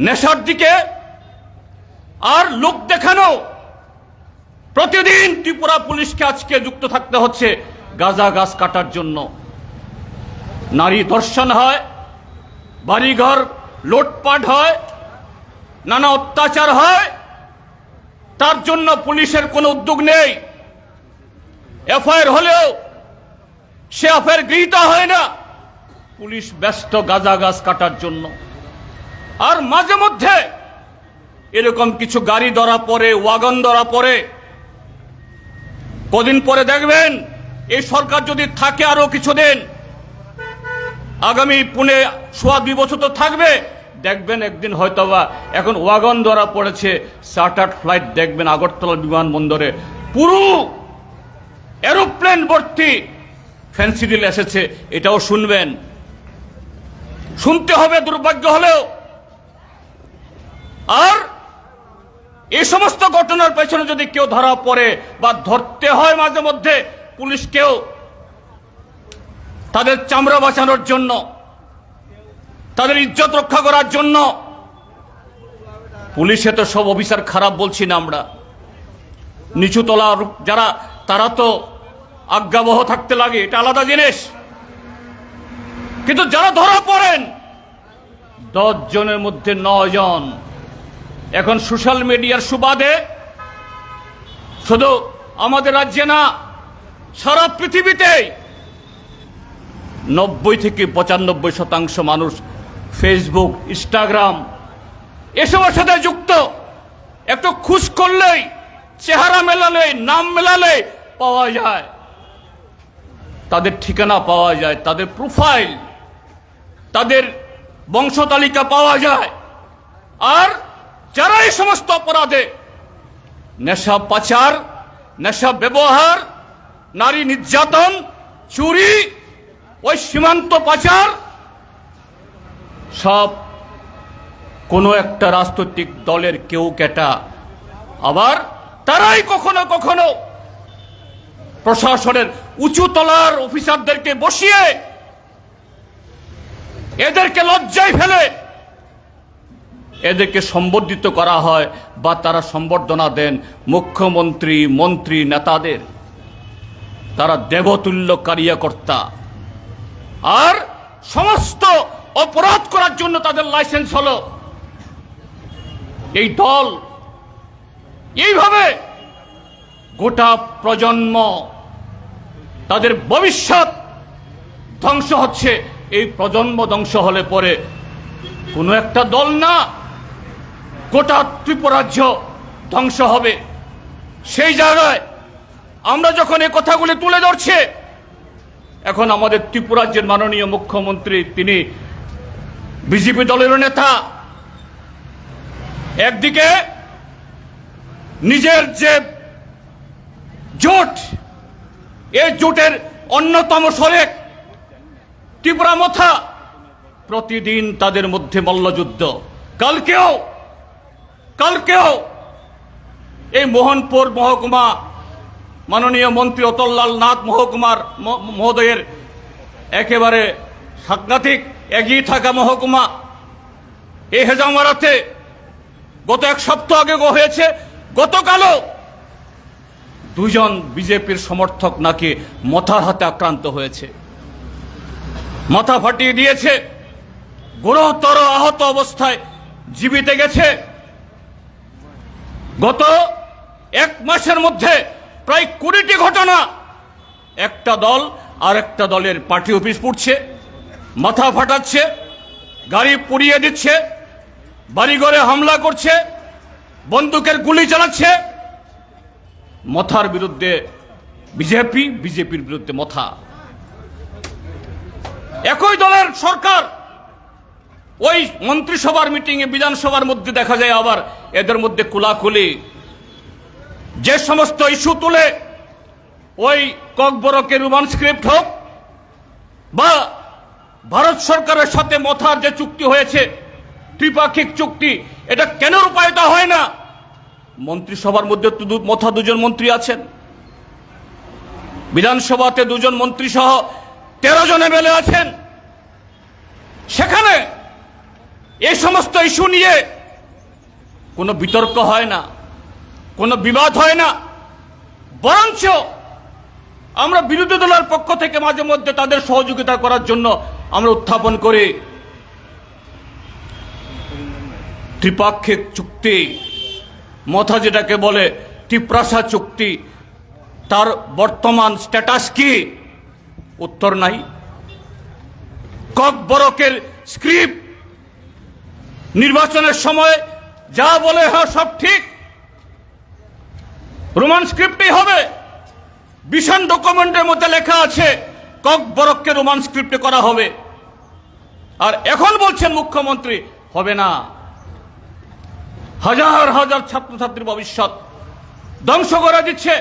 নেশার দিকে। আর লোক দেখানো, প্রতিদিন ত্রিপুরা পুলিশকে আজকে যুক্ত থাকতে হচ্ছে গাঁজা গাছ কাটার জন্য। নারী ধর্ষণ হয়, বাড়িঘর লুটপাট হয়, নানা অত্যাচার হয়, তার জন্য পুলিশের কোনো উদ্যোগ নেই। এফআইআর হলেও সে এফআইআর গৃহীত হয় না, পুলিশ ব্যস্ত গাঁজা গাছ কাটার জন্য। আর মাঝে মধ্যে এরকম কিছু গাড়ি ধরা পড়ে, ওয়াগন ধরা পড়ে। কদিন পরে দেখবেন এই সরকার যদি থাকে আরো কিছুদিন, আগামী 1.25 বছর তো থাকবে, দেখবেন একদিন হয়তোবা এখন ওয়াগন ধরা পড়েছে, চার্টার্ড ফ্লাইট দেখবেন আগরতলা বিমানবন্দরে পুরো এরোপ্লেন ভর্তি ফেন্সিডিল এসেছে, এটাও শুনবেন, শুনতে হবে দুর্ভাগ্য হলেও। আর এই সমস্ত ঘটনার পেছনে যদি কেউ ধরা পড়ে বা ধরতে হয় মাঝে মধ্যে পুলিশকেও, তাদের চামড়া বাঁচানোর জন্য, তাদের ইজ্জত রক্ষা করার জন্য। পুলিশে তো সব অফিসার খারাপ বলছি না আমরা, নিচুতলা যারা তারা তো আজ্ঞাবহ থাকতে লাগে, এটা আলাদা জিনিস। কিন্তু যারা ধরা পড়েন 10 জনের মধ্যে 9 জন এখন সোশ্যাল মিডিয়ার সুবাদে, শুধু আমাদের রাজ্যে না সারা পৃথিবীতেই 90 থেকে 95% মানুষ ফেসবুক, ইনস্টাগ্রাম এসবের সাথে যুক্ত। একটু খুশ করলেই, চেহারা মেলালে, নাম মেলালে পাওয়া যায়, তাদের ঠিকানা পাওয়া যায়, তাদের প্রোফাইল, তাদের বংশ তালিকা পাওয়া যায়। আর যারা এই সমস্ত অপরাধে, নেশা পাচার, নেশা ব্যবহার, নারী নির্যাতন, চুরি, ওই সীমান্ত পাচার, সব কোনো একটা রাজনৈতিক দলের কেউ কেটা। আবার তারাই কখনো কখনো প্রশাসনের উঁচু তলার অফিসারদেরকে বসিয়ে এদেরকে লজ্জায় ফেলে এদেরকে সম্বর্ধিত করা হয়, বা তারা সম্বর্ধনা দেন মুখ্যমন্ত্রী, মন্ত্রী, নেতাদের। তারা দেবতুল্য কার্যকর্তা। আর সমস্ত অপরাধ করার জন্য তাদের লাইসেন্স হলো এই দল। এইভাবে গোটা প্রজন্ম, তাদের ভবিষ্যৎ ধ্বংস হচ্ছে। এই প্রজন্ম ধ্বংস হলে পরে কোনো একটা দল না, গোটা ত্রিপুরাজ্য ধ্বংস হবে। সেই জায়গায় আমরা যখন এই কথাগুলি তুলে ধরছি, এখন আমাদের ত্রিপুরাজ্যের মাননীয় মুখ্যমন্ত্রী, তিনি বিজেপি দলের নেতা, একদিকে নিজের যে জোট, এই জোটের অন্যতম শরিক ত্রিপুরা মথা, প্রতিদিন তাদের মধ্যে মল্লযুদ্ধ। কালকেও এই মোহনপুর মহকুমা মাননীয় মন্ত্রী অতুললাল নাথ মহোদয়ের একেবারে সাংঘাতিক এগিয়ে থাকা মহকুমা, এই হেজামারাতে গত এক সপ্তাহ আগে হয়েছে, গতকালও দুজন বিজেপির সমর্থক নাকি মাথার হাতে আক্রান্ত হয়েছে, মাথা ফাটিয়ে দিয়েছে, গুরুতর আহত অবস্থায় জীবিত গেছে। গত এক মাসের মধ্যে প্রায় 20টি ঘটনা, একটা দল আর একটা দলের পার্টি অফিস পুড়ছে, মাথা ফাটাচ্ছে, গাড়ি পুড়িয়ে দিচ্ছে, বাড়িঘরে হামলা করছে, বন্দুকের গুলি চালাচ্ছে। মথার বিরুদ্ধে বিজেপির বিরুদ্ধে মথা। একই দলের সরকার ওই মন্ত্রিসভার মিটিংয়ে, বিধানসভার মধ্যে দেখা যায় আবার এদের মধ্যে কুলাকুলি। যে সমস্ত ইস্যু তুলে ওই ককবরকের রোমান স্ক্রিপ্ট হোক বা ভারত সরকারের সাথে মথার যে চুক্তি হয়েছে, ত্রিপাক্ষিক চুক্তি, এটা কেন রূপায়িত হয় না? মন্ত্রিসভার মধ্যে তো মথা দুজন মন্ত্রী আছেন, বিধানসভাতে দুজন মন্ত্রী সহ 13 জন এমএলএ আছেন। সেখানে এই সমস্ত ইস্যু নিয়ে কোনো বিতর্ক হয় না, কোনো বিবাদ হয় না, বরঞ্চ আমরা বিরোধী দলের পক্ষ থেকে মাঝে মধ্যে তাদের সহযোগিতা করার জন্য আমরা উত্থাপন করি। ত্রিপাক্ষিক চুক্তি, মথা যেটাকে বলে ত্রিপ্রাসা চুক্তি, তার বর্তমান স্ট্যাটাস কি? উত্তর নাই। ককবরকের স্ক্রিপ্ট নির্বাচনের সময় যা বলে হ্যাঁ সব ঠিক, রোমান স্ক্রিপ্টই হবে। ভিশন ডকুমেন্টের মধ্যে লেখা আছে ককবরককে রোমান স্ক্রিপ্টে করা হবে, আর এখন বলছেন মুখ্যমন্ত্রী হবে না। হাজার হাজার ছাত্রছাত্রীর ভবিষ্যৎ ধ্বংস করে দিচ্ছে।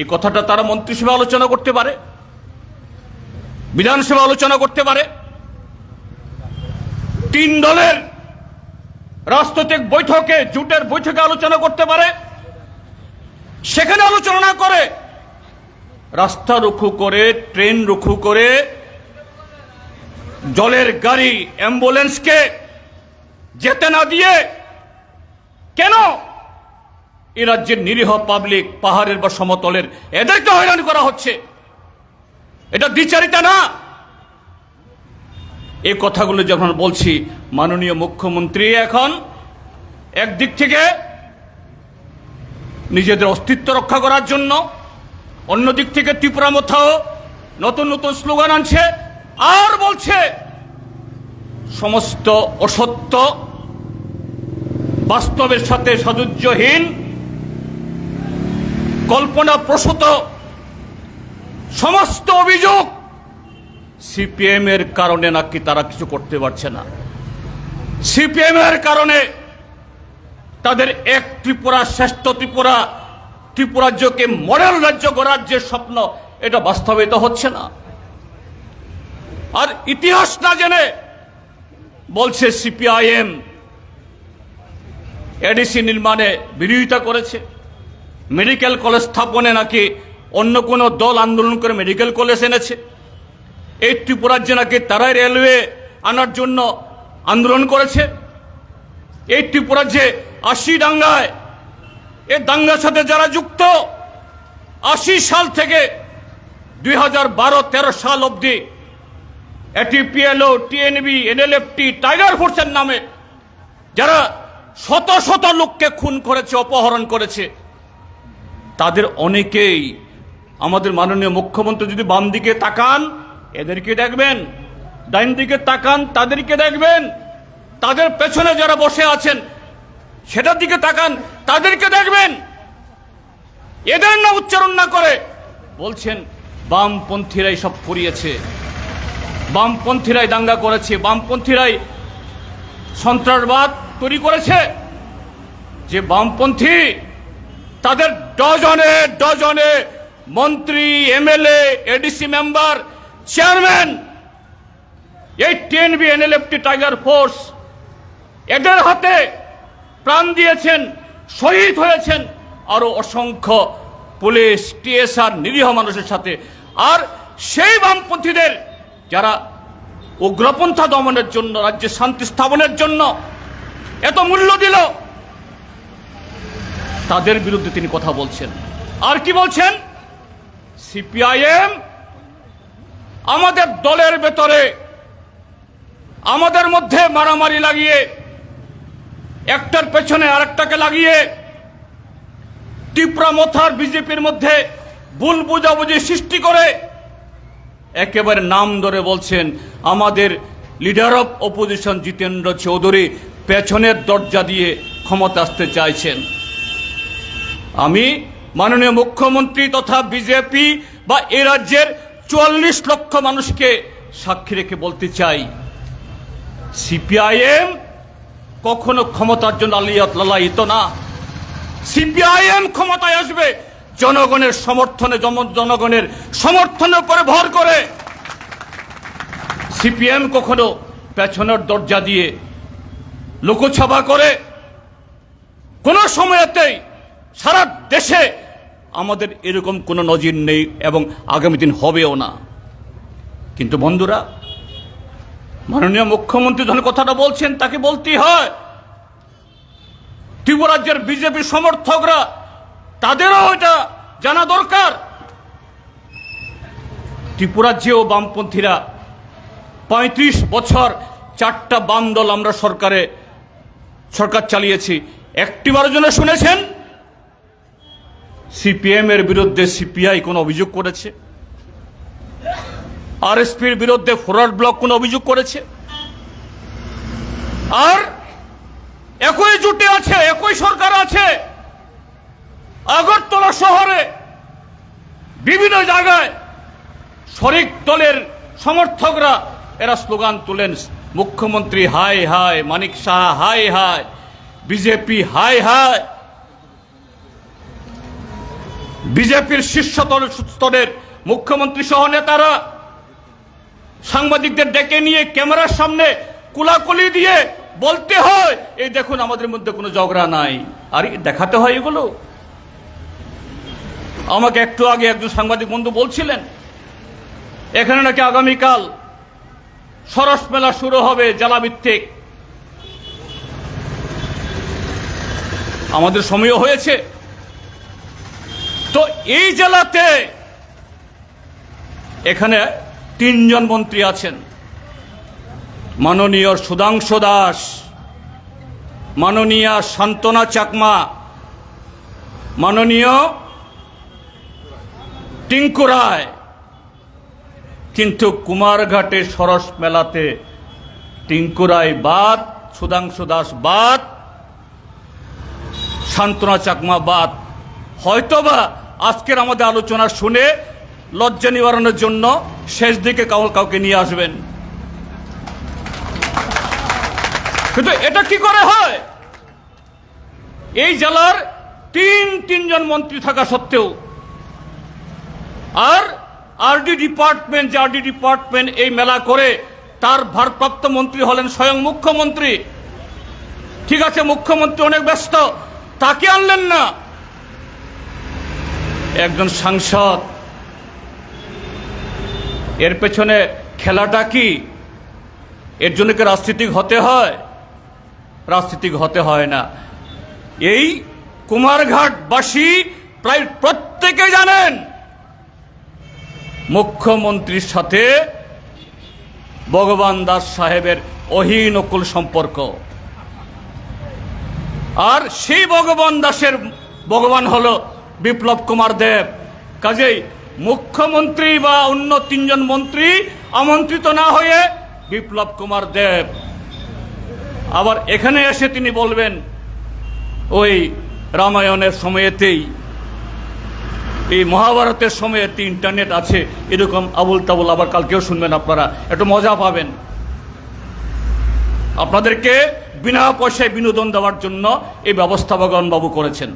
এই কথাটা তারা মন্ত্রিসভা আলোচনা করতে পারে, বিধানসভা আলোচনা করতে পারে, 3 দলের রাজনৈতিক বৈঠকে, জোটের বৈঠকে আলোচনা করতে পারে। সেখানে আলোচনা না করে রাস্তা রুখু করে, ট্রেন রুখু করে, জলের গাড়ি, অ্যাম্বুলেন্সকে যেতে না দিয়ে কেন এ রাজ্যের নিরীহ পাবলিক, পাহাড়ের বা সমতলের, এদেরকে হয়রানি করা হচ্ছে? এটা দ্বিচারিতা না? এই কথাগুলো যখন বলছি, মাননীয় মুখ্যমন্ত্রী এখন একদিক থেকে নিজেদের অস্তিত্ব রক্ষা করার জন্য, অন্যদিক থেকে ত্রিপুরা মথাও নতুন নতুন স্লোগান আনছে, আর বলছে সমস্ত অসত্য, বাস্তবের সাথে সাযুজ্যহীন, কল্পনা প্রসূত সমস্ত অভিযোগ সিপিএম এর কারণে নাকি তারা কিছু করতে পারছে না। সিপিএম এর কারণে তাদের এক ত্রিপুরা, শ্রেষ্ঠ ত্রিপুরা, ত্রিপুরাজ্যকে মডেল রাজ্য গড়ার যে স্বপ্ন, এটা বাস্তবায়িত হচ্ছে না। আর ইতিহাস না জেনে বলছে সিপিআইএম এডিসি নির্মাণে বিরোধিতা করেছে, মেডিকেল কলেজ স্থাপনে নাকি অন্য কোনো দল আন্দোলন করে মেডিকেল কলেজ এনেছে। এই ত্রিপুরাজ্যে নাকি তারাই রেলওয়ে আনার জন্য আন্দোলন করেছে। এই ত্রিপুরাজ্যে 80 দাঙ্গায়, এই দাঙ্গার সাথে যারা যুক্ত, 80 সাল থেকে 2012-13 সাল অবধি এটিপিএলও, টিএনবি, এনএলএফটি, টাইগার ফোর্সের নামে যারা শত শত লোককে খুন করেছে, অপহরণ করেছে, তাদের অনেকেই আমাদের মাননীয় মুখ্যমন্ত্রী যদি বাম দিকে তাকান এদেরকে দেখবেন, ডাইন দিকে তাকান তাদেরকে দেখবেন, তাদের পেছনে যারা বসে আছেন সেটার দিকে তাকান তাদেরকে দেখবেন। এদের না উচ্চারণ না করে বলছেন বামপন্থীরাই সব করিয়েছে, বামপন্থীরাই দাঙ্গা করেছে, বামপন্থীরাই সন্ত্রাসবাদ তৈরি করেছে। যে বামপন্থী, তাদের ডজনে ডজনে মন্ত্রী, এমএলএ, এডিসি মেম্বার, চেয়ারম্যান এই টিএনবি, এনএলএফটি, টাইগার ফোর্স এদের হাতে প্রাণ দিয়েছেন, শহীদ হয়েছেন আরো অসংখ্য পুলিশ, টিএসআর, নিরীহ মানুষের সাথে। আর সেই বামপন্থীদের যারা উগ্রপন্থা দমনের জন্য, রাজ্যে শান্তি স্থাপনের জন্য এত মূল্য দিল, তাদের বিরুদ্ধে তিনি কথা বলছেন। আর কি বলছেন? সিপিআইএম আমাদের দলের ভেতরে আমাদের মধ্যে মারামারি লাগিয়ে, একটার পেছনে আরেকটাকে লাগিয়ে, টিপরা মথার বিজেপির মধ্যে ভুল বুঝাবুঝি সৃষ্টি করে একেবারে নাম ধরে বলছেন আমাদের leader of opposition Jitendra Chowdhury পেছনের দরজা দিয়ে ক্ষমতা আসতে চাইছেন। আমি মাননীয় মুখ্যমন্ত্রী তথা বিজেপি বা এ রাজ্যের ৪৪ লক্ষ মানুষকে সাক্ষী রেখে বলতে চাই, সিপিআইএম কখনো ক্ষমতার জন্য লালায়িত না। সিপিআইএম ক্ষমতায় আসবে জনগণের সমর্থনে, জনগণের সমর্থনের উপরে ভর করে। সিপিএম কখনো পেছনের দরজা দিয়ে লোকসভা করে কোন সময়তেই সারা দেশে আমাদের এরকম কোনো নজির নেই এবং আগামী দিন হবেও না। কিন্তু বন্ধুরা, মাননীয় মুখ্যমন্ত্রী যখন কথাটা বলছেন তাকে বলতেই হয়, ত্রিপুরা রাজ্যের বিজেপি সমর্থকরা তাদেরও এটা জানা দরকার। ত্রিপুরা রাজ্যেও বামপন্থীরা ৩৫ বছর ৪টা বাম দল আমরা সরকার চালিয়েছি, একটিবারের জন্য শুনেছেন সিপিএম এর বিরুদ্ধে সিপিআই কোন অভিযোগ করেছে? আরএসপির বিরুদ্ধে ফরওয়ার্ড ব্লক কোন অভিযোগ করেছে? আর একই জোটে আছে, একই সরকার আছে, আগরতলা শহরে বিভিন্ন জায়গায় শরিক দলের সমর্থকরা এরা স্লোগান তোলেন, মুখ্যমন্ত্রী হাই হাই, মানিক সাহা হাই হাই, বিজেপি হাই হাই। বিজেপির শীর্ষ স্তরের মুখ্যমন্ত্রী সহ নেতারা সাংবাদিকদের ডেকে নিয়ে ক্যামেরার সামনে কুলাকুলি দিয়ে বলতে হয়, এই দেখুন আমাদের মধ্যে কোনো ঝগড়া নাই। আর দেখাতে হয় এগুলো। আমাকে একটু আগে একজন সাংবাদিক বন্ধু বলছিলেন এখানে নাকি আগামীকাল সরস মেলা শুরু হবে জেলাভিত্তিক। আমাদের সময়ও হয়েছে। তো এই জেলাতে এখানে ৩ জন মন্ত্রী আছেন, মাননীয় সুধাংশু দাস, মাননীয়া শান্তনা চাকমা, মাননীয় টিঙ্কু রায়। কিন্তু কুমারঘাটে সরস মেলাতে টিঙ্কু রায় বাদ, সুধাংশু দাস বাদ, শান্তনা চাকমা বাদ। হয়তোবা আজকের আমাদের আলোচনা শুনে লজ্জা নিবারণের জন্য শেষ দিকে কাউকে নিয়ে আসবেন। কিন্তু এটা কি করে হয়? এই জেলার তিনজন মন্ত্রী থাকা সত্ত্বেও, আর আরডি ডিপার্টমেন্ট এই মেলা করে তার ভারপ্রাপ্ত মন্ত্রী হলেন স্বয়ং মুখ্যমন্ত্রী। ঠিক আছে, মুখ্যমন্ত্রী অনেক ব্যস্ত, তাকে আনলেন না। একজন সাংসদ, এর পেছনে খেলাটা কি? এর জন্য কি রাজনীতিক হতে হয়? রাজনীতিক হতে হয় না। এই কুমারঘাটবাসী প্রায় প্রত্যেকে জানেন মুখ্যমন্ত্রীর সাথে ভগবান দাস সাহেবের অহিনকুল সম্পর্ক। আর সেই ভগবান দাসের ভগবান হলো বিপ্লব কুমার দেব। কাজেই মুখ্যমন্ত্রী বা অন্য 3 জন মন্ত্রী আমন্ত্রিত না হয়ে বিপ্লব কুমার দেব আবার এখানে এসে তিনি বলবেন ওই রামায়ণের সময়েতেই, এই মহাভারতের সময়েতে ইন্টারনেট আছে, এরকম আবুল তাবুল আবার কালকেও শুনবেন আপনারা, একটু মজা পাবেন। আপনাদেরকে বিনা পয়সায় বিনোদন দেওয়ার জন্য এই ব্যবস্থা ভগবান বাবু করেছেন।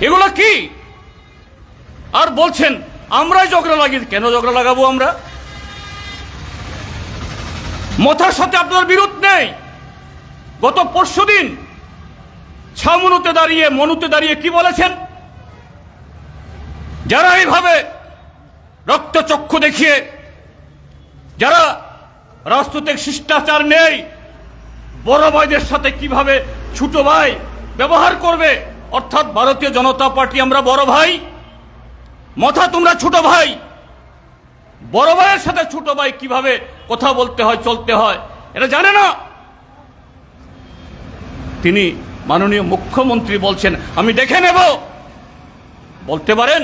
এগুলো কি? আর বলছেন আমরাই ঝগড়া লাগি। কেন ঝগড়া লাগাবো আমরা? মথার সাথে আপনার বিরোধ নেই। গত পরশুদিন ছামনুতে দাঁড়িয়ে মনুতে দাঁড়িয়ে কি বলেছেন? যারা এইভাবে রক্তচক্ষু দেখিয়ে, যারা রাজনৈতিক শিষ্টাচার নেই, বড় ভাইদের সাথে কিভাবে ছোট ভাই ব্যবহার করবে, অর্থাৎ ভারতীয় জনতা পার্টি আমরা বড় ভাই, মথা তোমরা ছোট ভাই, বড় ভাইয়ের সাথে ছোট ভাই কিভাবে কথা বলতে হয়, চলতে হয় এটা জানে না। তিনি মাননীয় মুখ্যমন্ত্রী বলছেন আমি দেখে নেব, বলতে পারেন?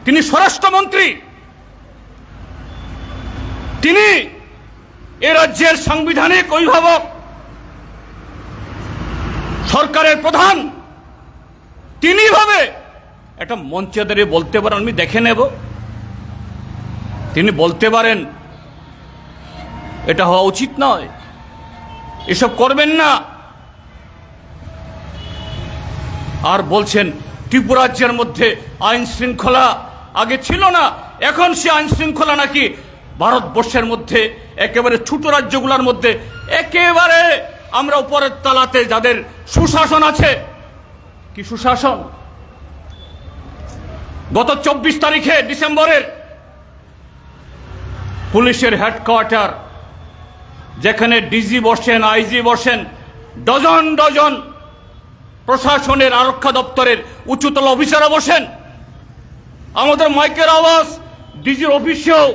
তিনি স্বরাষ্ট্রমন্ত্রী, তিনি এ রাজ্যের সাংবিধানিক অভিভাবক, সরকারের প্রধান, তিনি ভাবে একটা মঞ্চে দাঁড়িয়ে বলতে পারেন আমি দেখে নেব? তিনি বলতে পারেন এটা হওয়া উচিত নয়, এসব করবেন না। আর বলছেন ত্রিপুরা রাজ্যের মধ্যে আইন শৃঙ্খলা আগে ছিল না, এখন সে আইন শৃঙ্খলা নাকি ভারতবর্ষের মধ্যে একেবারে ছোট রাজ্যগুলোর মধ্যে একেবারে আমরা উপরের তলাতে যাদের সুশাসন আছে। কি সুশাসন? গত 24 তারিখে ডিসেম্বরের পুলিশের হেডকোয়ার্টার, যেখানে ডিজি বসেন, আইজি বসেন, ডজন ডজন প্রশাসনের আরক্ষা দপ্তরের উচ্চতল অফিসাররা বসেন। আমাদের মাইকের আওয়াজ ডিজির অফিসেও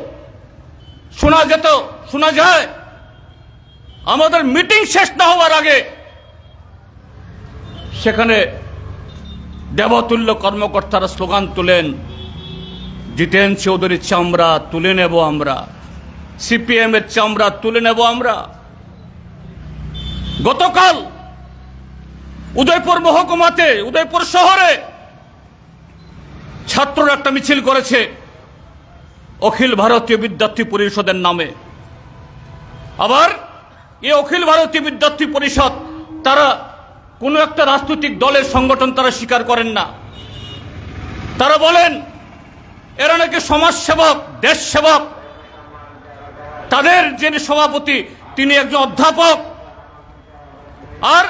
শোনা যায়। আমাদের মিটিং শেষ না হওয়ার আগে সেখানে দেবতুল্য কর্মকর্তারা স্লোগান তুলেন, জিতেন চৌধুরীর চামড়া তুলে নেব আমরা, সিপিএম এর চামড়া তুলে নেব আমরা। গতকাল উদয়পুর মহকুমাতে, উদয়পুর শহরে ছাত্ররা একটা মিছিল করেছে অখিল ভারতীয় বিদ্যার্থী পরিষদের নামে। আবার এই অখিল ভারতীয় বিদ্যার্থী পরিষদ তারা কোনো একটা রাজনৈতিক দলের সংগঠন তারা স্বীকার করেন না। তারা বলেন এরা নাকি সমাজসেবক, দেশ সেবক। তাদের যিনি সভাপতি তিনি একজন অধ্যাপক। আর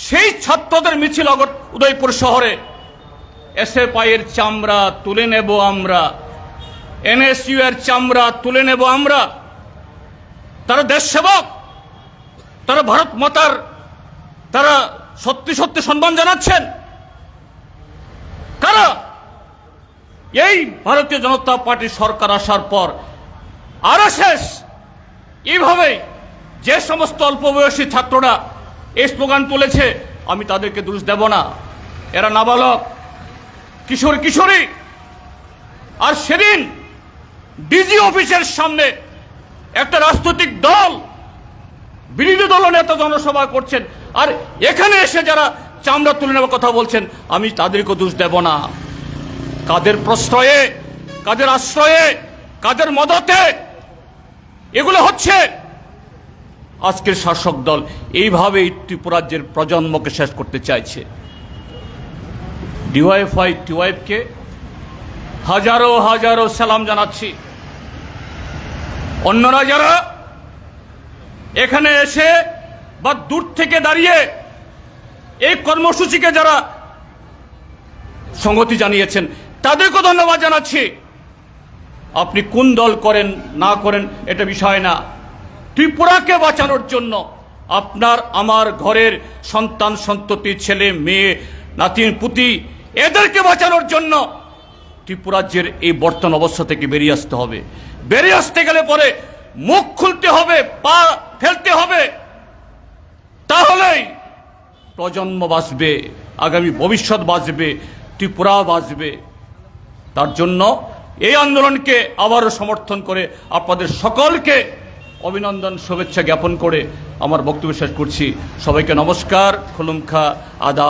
সেই ছাত্রদের মিছিল উদয়পুর শহরে এসএফআই এর চামড়া তুলে নেব আমরা, এনএসইউ এর চামড়া তুলে নেব আমরা। তারা দেশ সেবক, তারা ভারত মাতার তারা সত্যি সত্যি সম্মান জানাচ্ছেন। কারা? এই ভারতীয় জনতা পার্টির সরকার আসার পর আরএসএস এইভাবে যে সমস্ত অল্প বয়সী ছাত্ররা এই স্লোগান তুলেছে, আমি তাদেরকে দোষ দেব না। এরা নাবালক, কিশোর কিশোরী। আর সেদিন ডিজি অফিসের সামনে একটা রাজনৈতিক দল, বিরোধী দল নেতা জনসভা করছেন, আর এখানে এসে যারা চামড়া তুলে নেওয়ার কথা বলছেন আমি তাদেরকে দোষ দেব না। কাদের প্রশ্রয়ে, কাদের আশ্রয়ে, কাদের মদতে এগুলো হচ্ছে? আজকের শাসক দল এইভাবে ত্রিপুরা রাজ্যের প্রজন্মকে শেষ করতে চাইছে। ডিওয়াইএফআই টিওয়াইএফকে হাজারো হাজারো সালাম জানাচ্ছি। অন্যরা যারা এখানে এসে বা দূর থেকে দাঁড়িয়ে এই কর্মসূচিকে যারা সংগতি জানিয়েছেন তাদেরকে ধন্যবাদ জানাচ্ছি। আপনি কোন দল করেন না করেন এটা বিষয় না, ত্রিপুরাকে বাঁচানোর জন্য, আপনার আমার ঘরের সন্তান সন্ততি, ছেলে মেয়ে, নাতিন পুতি, এদেরকে বাঁচানোর জন্য ত্রিপুরা রাজ্যের এই বর্তমান অবস্থা থেকে বেরিয়ে আসতে হবে। বেরিয়ে আসতে গেলে পরে মুখ খুলতে হবে, পা ফেলতে হবে, তাহলেই প্রজন্ম বাঁচবে, আগামী ভবিষ্যৎ বাঁচবে, ত্রিপুরা বাঁচবে। তার জন্য এই আন্দোলনকে আবারও সমর্থন করে আপনাদের সকলকে অভিনন্দন, শুভেচ্ছা জ্ঞাপন করে আমার বক্তব্য শেষ করছি। সবাইকে নমস্কার, খুলুমখা, আদাব।